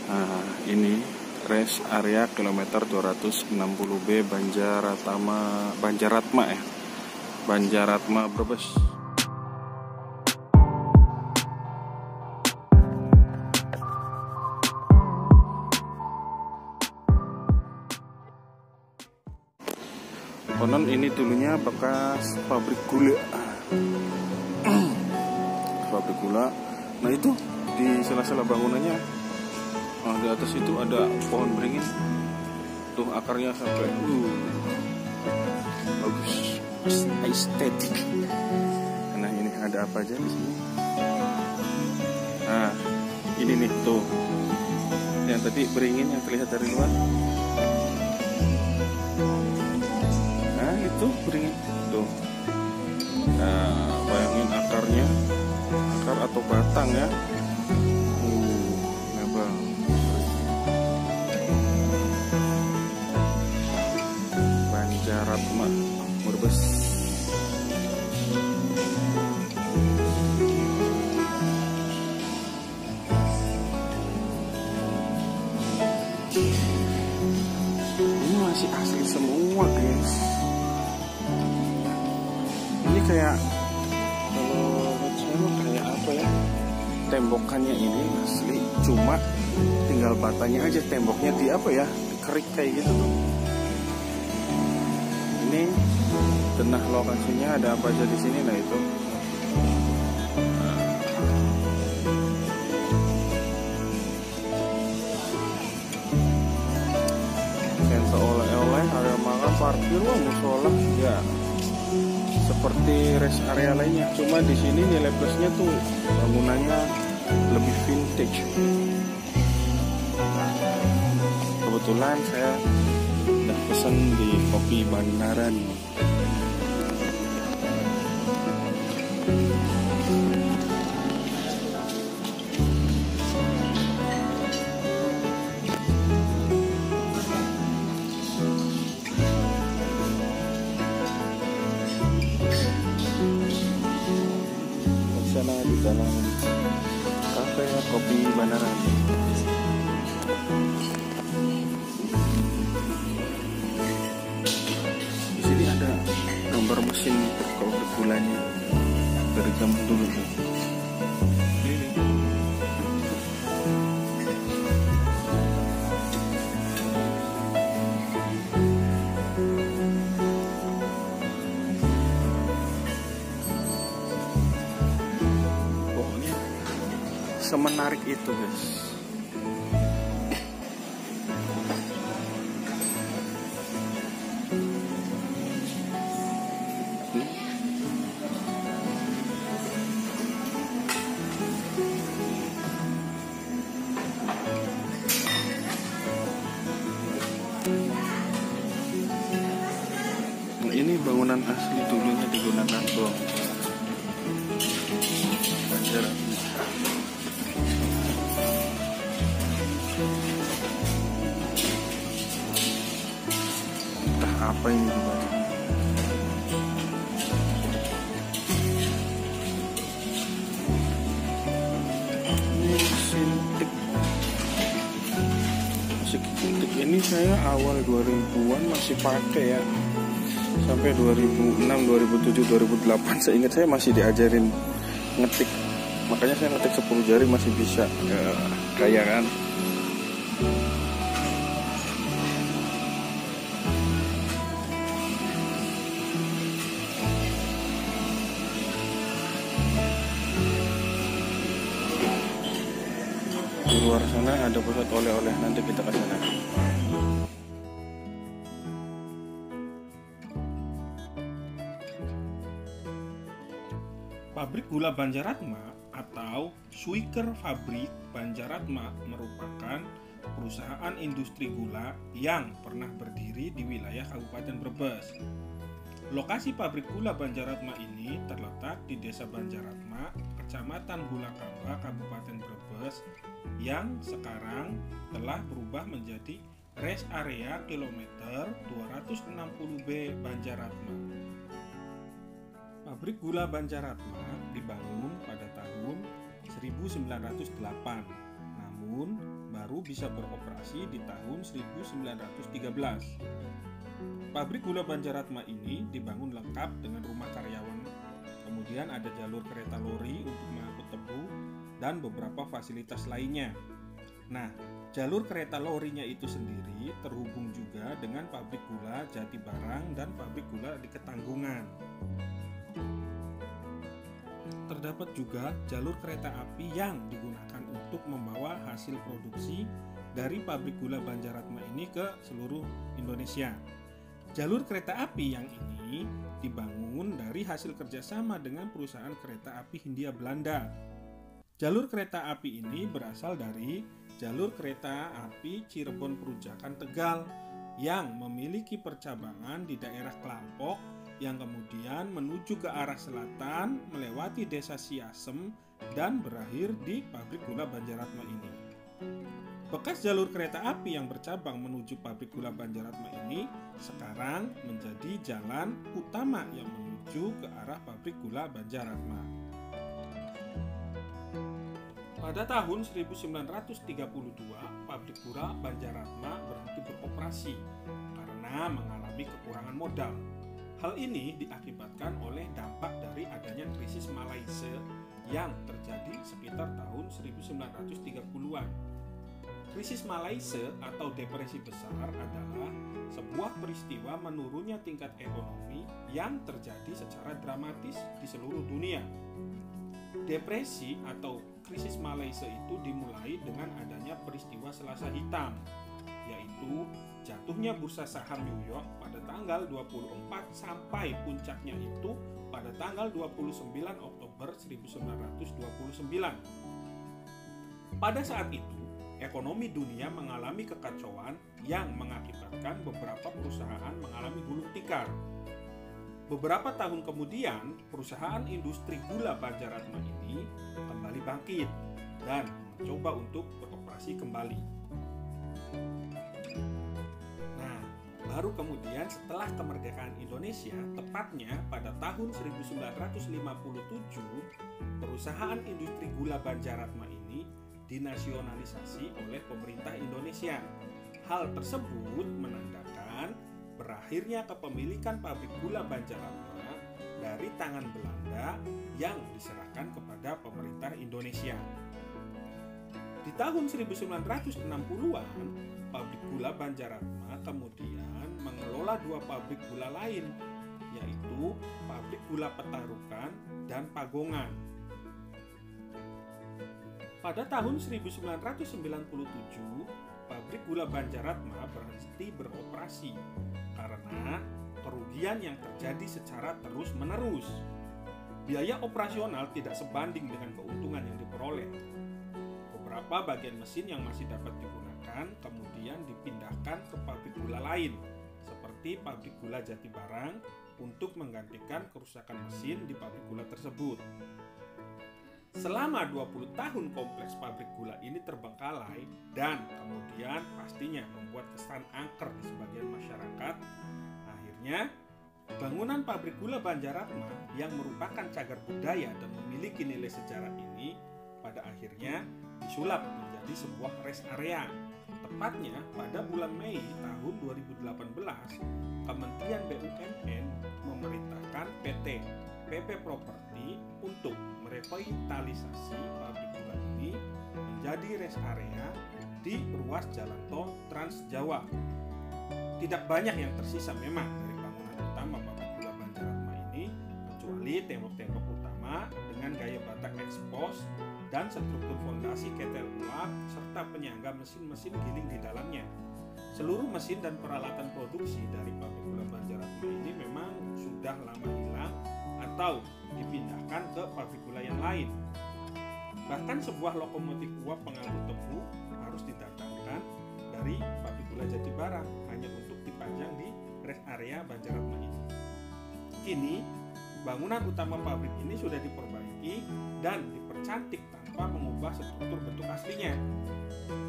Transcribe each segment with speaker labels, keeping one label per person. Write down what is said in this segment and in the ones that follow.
Speaker 1: Nah, ini rest area kilometer 260B Banjaratma ya. Banjaratma Brebes. Konon ini dulunya bekas pabrik gula. Pabrik gula. Nah itu di sela-sela bangunannya, di atas itu ada pohon beringin. Tuh akarnya sampai bagus, estetik. Nah ini ada apa aja di sini? Nah ini nih tuh, yang tadi beringin yang terlihat dari luar. Nah itu beringin tuh. Nah bayangin akarnya, akar atau batang ya. Nabang. Banjaratma Brebes. Ini masih asli semua guys. Ini kayak, kalau menurut kayak apa ya, tembokannya ini asli, cuma tinggal batanya aja, temboknya di apa ya, dikerik kayak gitu tuh. Ini tenah lokasinya ada apa aja di sini. Nah itu kento oleh-oleh, area makan, parkir, musola ya seperti rest area lainnya, cuma di sini nilai plusnya tuh bangunannya lebih vintage. Kebetulan saya udah pesen di Kopi Bandaran. Sana di dalam kafe Kopi Bandaran. Di sini ada gambar mesin pabrik gulanya dari zaman dulu tuh. Semenarik itu guys. Nah, ini bangunan asli dulunya digunakan bro. Entah apa ini juga. Ini sintik. Sintik ini saya awal 2000-an masih pakai ya. Sampai 2006, 2007, 2008 saya ingat saya masih diajarin ngetik. Makanya saya ngetik 10 jari masih bisa. Kayak kan. Di luar sana ada pusat oleh-oleh, nanti kita ke sana. Pabrik Gula Banjaratma atau Suiker Fabrik Banjaratma merupakan perusahaan industri gula yang pernah berdiri di wilayah Kabupaten Brebes. Lokasi pabrik gula Banjaratma ini terletak di Desa Banjaratma, Kecamatan Bulakamba, Kabupaten Brebes, yang sekarang telah berubah menjadi rest area kilometer 260B Banjaratma. Pabrik gula Banjaratma dibangun pada tahun 1908, namun baru baru bisa beroperasi di tahun 1913. Pabrik gula Banjaratma ini dibangun lengkap dengan rumah karyawan. Kemudian ada jalur kereta lori untuk mengangkut tebu dan beberapa fasilitas lainnya. Nah, jalur kereta lorinya itu sendiri terhubung juga dengan pabrik gula Jatibarang dan pabrik gula di Ketanggungan. Terdapat juga jalur kereta api yang digunakan untuk membawa hasil produksi dari pabrik gula Banjaratma ini ke seluruh Indonesia. Jalur kereta api yang ini dibangun dari hasil kerjasama dengan perusahaan kereta api Hindia Belanda. Jalur kereta api ini berasal dari jalur kereta api Cirebon Perujakan Tegal yang memiliki percabangan di daerah Klampok yang kemudian menuju ke arah selatan melewati desa Siasem dan berakhir di pabrik gula Banjaratma ini. Bekas jalur kereta api yang bercabang menuju pabrik gula Banjaratma ini sekarang menjadi jalan utama yang menuju ke arah pabrik gula Banjaratma. Pada tahun 1932, pabrik gula Banjaratma berhenti beroperasi karena mengalami kekurangan modal. Hal ini diakibatkan oleh dampak dari adanya krisis Malaysia yang terjadi sekitar tahun 1930-an. Krisis Malaysia atau depresi besar adalah sebuah peristiwa menurunnya tingkat ekonomi yang terjadi secara dramatis di seluruh dunia. Depresi atau krisis Malaysia itu dimulai dengan adanya peristiwa Selasa Hitam, yaitu jatuhnya bursa saham New York pada tanggal 24 sampai puncaknya itu pada tanggal 29 Oktober 1929. Pada saat itu, ekonomi dunia mengalami kekacauan yang mengakibatkan beberapa perusahaan mengalami gulung tikar. Beberapa tahun kemudian, perusahaan industri gula Banjaratma ini kembali bangkit dan mencoba untuk beroperasi kembali. Nah, baru kemudian setelah kemerdekaan Indonesia, tepatnya pada tahun 1957, perusahaan industri gula Banjaratma ini dinasionalisasi oleh pemerintah Indonesia. Hal tersebut menandakan berakhirnya kepemilikan pabrik gula Banjaratma dari tangan Belanda yang diserahkan kepada pemerintah Indonesia. Di tahun 1960-an, pabrik gula Banjaratma kemudian mengelola dua pabrik gula lain, yaitu pabrik gula Petarukan dan Pagongan. Pada tahun 1997, pabrik gula Banjaratma berhenti beroperasi karena kerugian yang terjadi secara terus-menerus. Biaya operasional tidak sebanding dengan keuntungan yang diperoleh. Beberapa bagian mesin yang masih dapat digunakan kemudian dipindahkan ke pabrik gula lain, seperti pabrik gula Jatibarang, untuk menggantikan kerusakan mesin di pabrik gula tersebut. Selama 20 tahun kompleks pabrik gula ini terbengkalai dan kemudian pastinya membuat kesan angker di sebagian masyarakat. Akhirnya, bangunan pabrik gula Banjaratma yang merupakan cagar budaya dan memiliki nilai sejarah ini pada akhirnya disulap menjadi sebuah rest area. Tepatnya pada bulan Mei tahun 2018, Kementerian BUMN memerintahkan PT PP Property untuk merevitalisasi pabrik gula ini menjadi rest area di ruas jalan tol Trans Jawa. Tidak banyak yang tersisa memang dari bangunan utama pabrik gula Banjaratma ini, kecuali tembok-tembok utama dengan gaya batak ekspos dan struktur fondasi ketel uap serta penyangga mesin-mesin giling di dalamnya. Seluruh mesin dan peralatan produksi dari pabrik gula Banjaratma ini memang sudah lama hilang atau dipindahkan ke pabrik gula yang lain. Bahkan sebuah lokomotif uap pengangkut tebu harus didatangkan dari pabrik gula Jatibarang hanya untuk dipajang di rest area Banjaratma ini. Kini, bangunan utama pabrik ini sudah diperbaiki dan dipercantik tanpa mengubah struktur bentuk aslinya.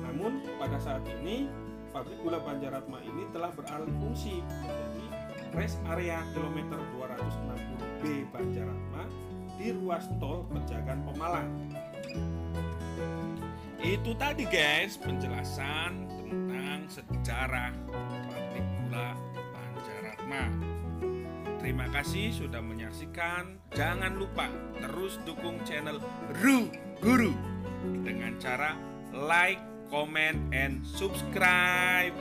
Speaker 1: Namun, pada saat ini, pabrik gula Banjaratma ini telah beralih fungsi menjadi rest area kilometer 260B Banjaratma di ruas tol Pejagan Pemalang. Itu tadi guys penjelasan tentang sejarah pabrik gula Banjaratma. Terima kasih sudah menyaksikan. Jangan lupa terus dukung channel Ru Guru dengan cara like, comment, and subscribe.